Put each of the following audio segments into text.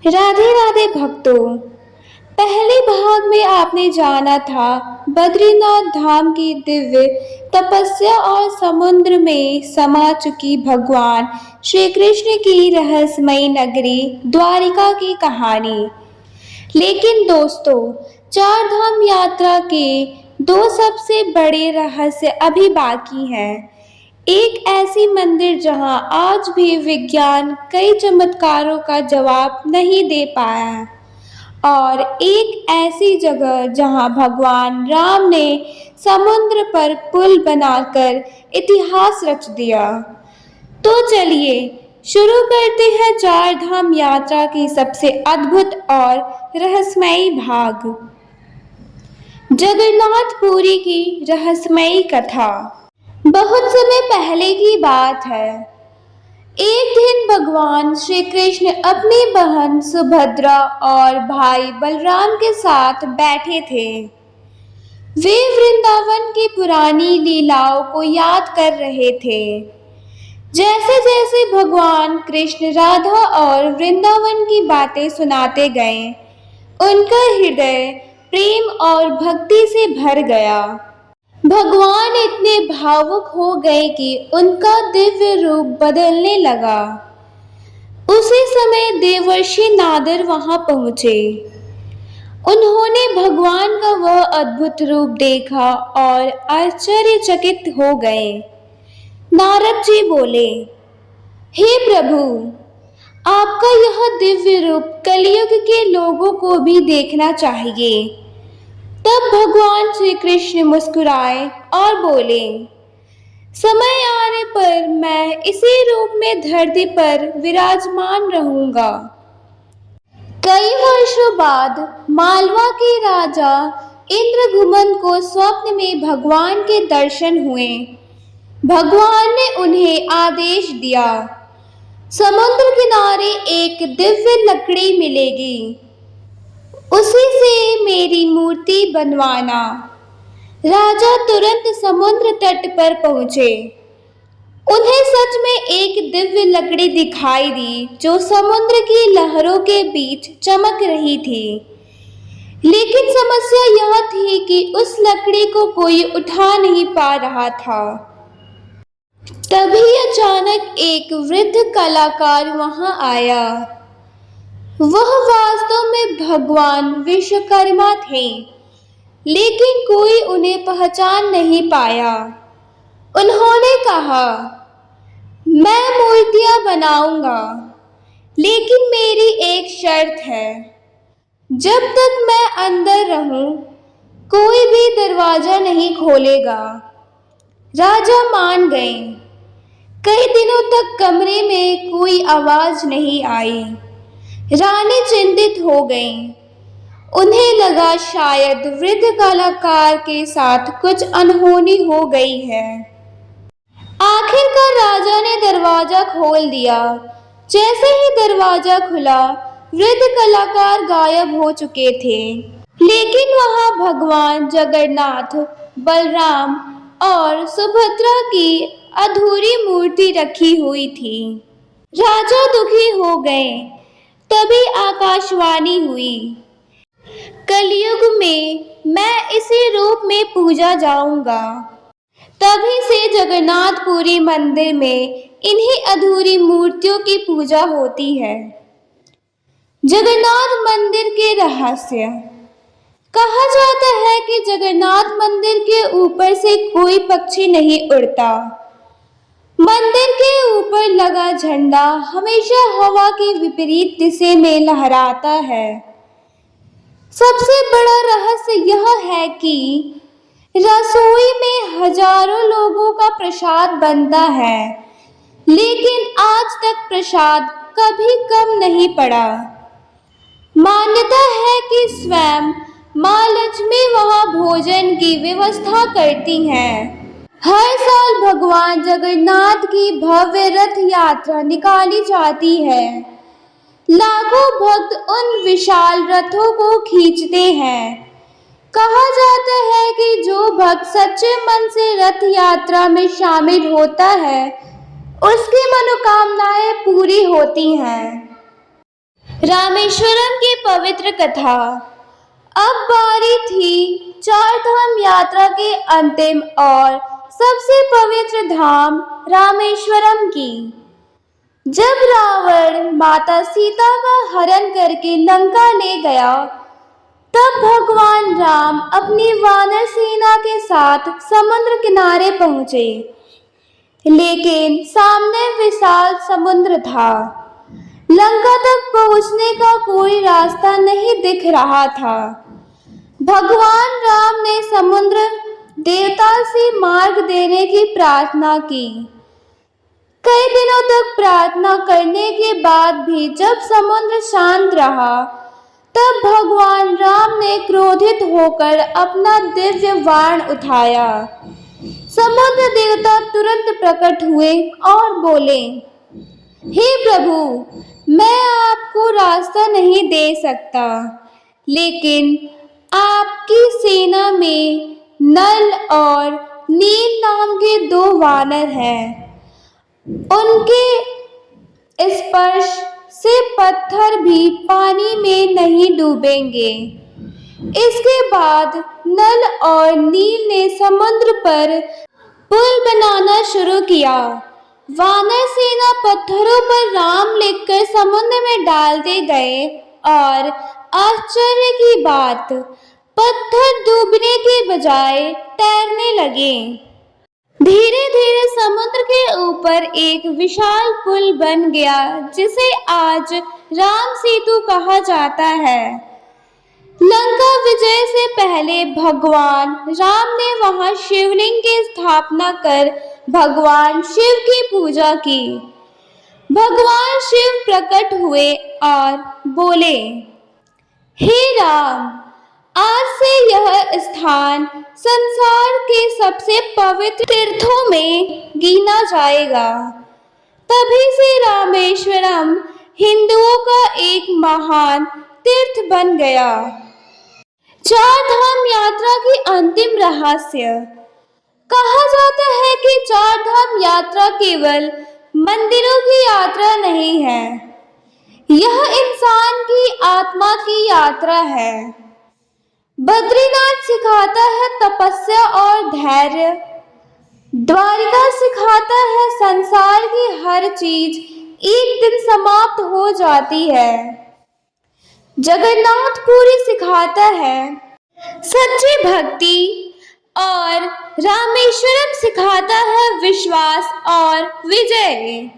राधे राधे भक्तों। पहले भाग में आपने जाना था बद्रीनाथ धाम की दिव्य तपस्या और समुद्र में समा चुकी भगवान श्री कृष्ण की रहस्यमयी नगरी द्वारिका की कहानी। लेकिन दोस्तों, चार धाम यात्रा के दो सबसे बड़े रहस्य अभी बाकी हैं। एक ऐसी मंदिर जहां आज भी विज्ञान कई चमत्कारों का जवाब नहीं दे पाया, और एक ऐसी जगह जहां भगवान राम ने समुद्र पर पुल बनाकर इतिहास रच दिया। तो चलिए शुरू करते हैं चार धाम यात्रा की सबसे अद्भुत और रहस्यमयी भाग, जगन्नाथपुरी की रहस्यमयी कथा। बहुत समय पहले की बात है। एक दिन भगवान श्री कृष्ण अपनी बहन सुभद्रा और भाई बलराम के साथ बैठे थे। वे वृंदावन की पुरानी लीलाओं को याद कर रहे थे। जैसे जैसे भगवान कृष्ण राधा और वृंदावन की बातें सुनाते गए, उनका हृदय प्रेम और भक्ति से भर गया। भगवान इतने भावुक हो गए कि उनका दिव्य रूप बदलने लगा। उसी समय देवर्षि नारद वहां पहुंचे। उन्होंने भगवान का वह अद्भुत रूप देखा और आश्चर्यचकित हो गए। नारद जी बोले, हे प्रभु, आपका यह दिव्य रूप कलयुग के लोगों को भी देखना चाहिए। तब भगवान श्री कृष्ण मुस्कुराए और बोले, समय आने पर मैं इसी रूप में धरती पर विराजमान रहूंगा। कई वर्षों बाद मालवा के राजा इंद्रगुमन को स्वप्न में भगवान के दर्शन हुए। भगवान ने उन्हें आदेश दिया, समुद्र किनारे एक दिव्य लकड़ी मिलेगी, उसी से मेरी मूर्ति बनवाना। राजा तुरंत समुद्र तट पर पहुंचे। उन्हें सच में एक दिव्य लकड़ी दिखाई दी जो समुद्र की लहरों के बीच चमक रही थी। लेकिन समस्या यह थी कि उस लकड़ी को कोई उठा नहीं पा रहा था। तभी अचानक एक वृद्ध कलाकार वहां आया। वह वास्तव में भगवान विश्वकर्मा थे, लेकिन कोई उन्हें पहचान नहीं पाया। उन्होंने कहा, मैं मूर्तियां बनाऊंगा, लेकिन मेरी एक शर्त है। जब तक मैं अंदर रहूं, कोई भी दरवाजा नहीं खोलेगा। राजा मान गए। कई दिनों तक कमरे में कोई आवाज नहीं आई। रानी चिंतित हो गईं। उन्हें लगा शायद वृद्ध कलाकार के साथ कुछ अनहोनी हो गई है। आखिरकार राजा ने दरवाजा खोल दिया। जैसे ही दरवाजा खुला, वृद्ध कलाकार गायब हो चुके थे। लेकिन वहां भगवान जगन्नाथ, बलराम और सुभद्रा की अधूरी मूर्ति रखी हुई थी। राजा दुखी हो गए। तभी आकाशवाणी हुई, कलयुग में मैं इसी रूप में पूजा जाऊंगा। तभी से जगन्नाथपुरी मंदिर में इन्हीं अधूरी मूर्तियों की पूजा होती है। जगन्नाथ मंदिर के रहस्य। कहा जाता है कि जगन्नाथ मंदिर के ऊपर से कोई पक्षी नहीं उड़ता। मंदिर के ऊपर लगा झंडा हमेशा हवा की विपरीत दिशा में लहराता है। सबसे बड़ा रहस्य यह है कि रसोई में हजारों लोगों का प्रसाद बनता है, लेकिन आज तक प्रसाद कभी कम नहीं पड़ा। मान्यता है कि स्वयं मां लक्ष्मी वहां भोजन की व्यवस्था करती हैं। हर साल भगवान जगन्नाथ की भव्य रथ यात्रा निकाली जाती है। लाखों भक्त उन विशाल रथों को खींचते हैं। कहा जाता है कि जो भक्त सच्चे मन से रथ यात्रा में शामिल होता है, उसकी मनोकामनाएं पूरी होती हैं। रामेश्वरम की पवित्र कथा। अब बारी थी चार धाम यात्रा के अंतिम और सबसे पवित्र धाम रामेश्वरम की। जब रावण माता सीता का हरण करके लंका ले गया, तब भगवान राम अपनी वानर सेना के साथ समुद्र किनारे पहुंचे, लेकिन सामने विशाल समुद्र था। लंका तक पहुंचने का कोई रास्ता नहीं दिख रहा था। भगवान राम ने समुद्र देवता से मार्ग देने की प्रार्थना की। कई दिनों तक प्रार्थना करने के बाद भी जब समुद्र शांत रहा, तब भगवान राम ने क्रोधित होकर अपना दिव्य बाण उठाया। समुद्र देवता तुरंत प्रकट हुए और बोले, हे प्रभु, मैं आपको रास्ता नहीं दे सकता, लेकिन आपकी सेना में नल और नील नाम के दो वानर हैं। उनके स्पर्श से पत्थर भी पानी में नहीं डूबेंगे। इसके बाद नल और नील ने समुद्र पर पुल बनाना शुरू किया। वानर सेना पत्थरों पर राम लिखकर समुद्र में डालते गए और आश्चर्य की बात, पत्थर डूबने के बजाय तैरने लगे। धीरे धीरे समुद्र के ऊपर एक विशाल पुल बन गया, जिसे आज राम सेतु कहा जाता है। लंका विजय से पहले भगवान राम ने वहां शिवलिंग की स्थापना कर भगवान शिव की पूजा की। भगवान शिव प्रकट हुए और बोले, हे राम, आज से यह स्थान संसार के सबसे पवित्र तीर्थों में गिना जाएगा। तभी से रामेश्वरम हिंदुओं का एक महान तीर्थ बन गया। चार धाम यात्रा की अंतिम रहस्य। कहा जाता है कि चार धाम यात्रा केवल मंदिरों की यात्रा नहीं है, यह इंसान की आत्मा की यात्रा है। बद्रीनाथ सिखाता है तपस्या और धैर्य। द्वारिका सिखाता है संसार की हर चीज एक दिन समाप्त हो जाती है। जगन्नाथपुरी सिखाता है सच्ची भक्ति और रामेश्वरम सिखाता है विश्वास और विजय।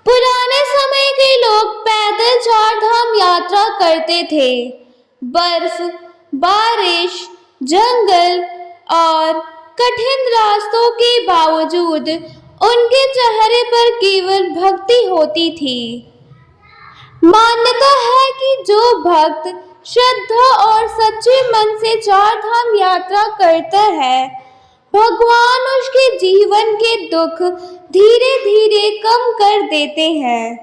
पुराने समय के लोग पैदल चार धाम यात्रा करते थे। बर्फ, बारिश, जंगल और कठिन रास्तों के बावजूद उनके चेहरे पर केवल भक्ति होती थी। मान्यता है कि जो भक्त श्रद्धा और सच्चे मन से चार धाम यात्रा करता है, भगवान उसके जीवन के दुख धीरे धीरे कम कर देते हैं।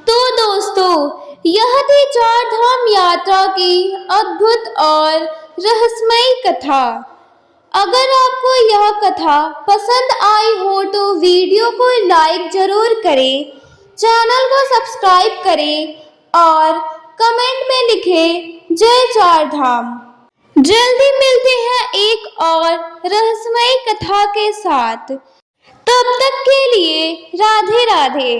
तो दोस्तों, यह थी चार धाम यात्रा की अद्भुत और रहस्यमयी कथा। अगर आपको यह कथा पसंद आई हो तो वीडियो को लाइक जरूर करें, चैनल को सब्सक्राइब करें और कमेंट में लिखें जय चार धाम। जल्दी मिलते हैं एक और रहस्यमयी कथा के साथ। तब तक के लिए राधे राधे।